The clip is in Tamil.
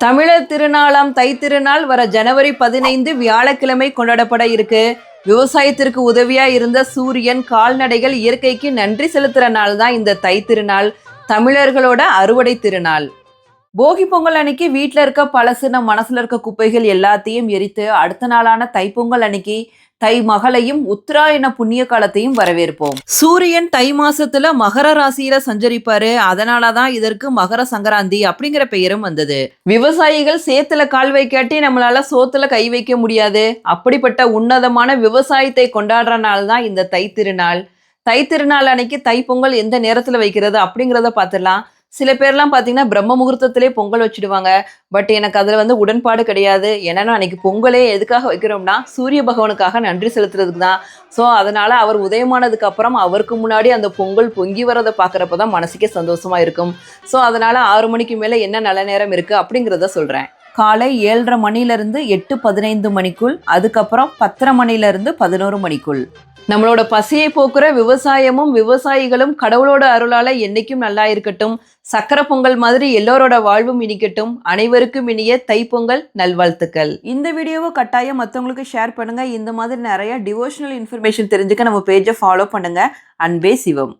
தமிழர் திருநாளாம் தை திருநாள் வர ஜனவரி 15 வியாழக்கிழமை கொண்டாடப்பட இருக்கு. விவசாயத்திற்கு உதவியா இருந்த சூரியன், கால்நடைகள், இயற்கைக்கு நன்றி செலுத்துற நாள் தான் இந்த தை திருநாள். தமிழர்களோட அறுவடை திருநாள். போகி பொங்கல் அன்னைக்கு வீட்டில் இருக்க பழசு, நம்ம மனசுல இருக்க குப்பைகள் எல்லாத்தையும் எரித்து அடுத்த நாளான தைப்பொங்கல் அன்னைக்கு தை மகளையும் உத்தராயண புண்ணிய காலத்தையும் வரவேற்போம். சூரியன் தை மாசத்துல மகர ராசியில சஞ்சரிப்பாரு. அதனாலதான் இதற்கு மகர சங்கராந்தி அப்படிங்கிற பெயரும் வந்தது. விவசாயிகள் சேத்துல கால் வைக்காட்டி நம்மளால சோத்துல கை வைக்க முடியாது. அப்படிப்பட்ட உன்னதமான விவசாயத்தை கொண்டாடுற நாள் தான் இந்த தை திருநாள். தை திருநாள் அன்னைக்கு தைப்பொங்கல் எந்த நேரத்துல வைக்கிறது அப்படிங்கிறத பார்த்துடலாம். சில பேர்லாம் பார்த்தீங்கன்னா பிரம்ம முகூர்த்தத்திலே பொங்கல் வச்சுடுவாங்க. பட் எனக்கு அதில் உடன்பாடு கிடையாது. ஏன்னா அன்னைக்கு பொங்கலே எதுக்காக வைக்கிறோம்னா சூரிய பகவானுக்காக நன்றி செலுத்துறதுக்கு தான். ஸோ அதனால் அவர் உதயமானதுக்கு அப்புறம் அவருக்கு முன்னாடி அந்த பொங்கல் பொங்கி வரதை பார்க்குறப்ப தான் மனசுக்கே சந்தோஷமாக இருக்கும். ஸோ அதனால் 6 மணிக்கு மேலே என்ன நல்ல நேரம் இருக்குது அப்படிங்கிறத சொல்கிறேன். காலை 7:30 மணிலேருந்து 8:15 மணிக்குள், அதுக்கப்புறம் 10:30 மணிலேருந்து 11 மணிக்குள். நம்மளோட பசியை போக்குற விவசாயமும் விவசாயிகளும் கடவுளோட அருளால என்னைக்கும் நல்லா இருக்கட்டும். சக்கரை பொங்கல் மாதிரி எல்லோரோட வாழ்வும் இனிக்கட்டும். அனைவருக்கும் இனிய தைப்பொங்கல் நல்வாழ்த்துக்கள். இந்த வீடியோவை கட்டாயம் மற்றவங்களுக்கு ஷேர் பண்ணுங்க. இந்த மாதிரி நிறைய டிவோஷனல் இன்ஃபர்மேஷன் தெரிஞ்சுக்க நம்ம பேஜை ஃபாலோ பண்ணுங்க. அன்பே சிவம்.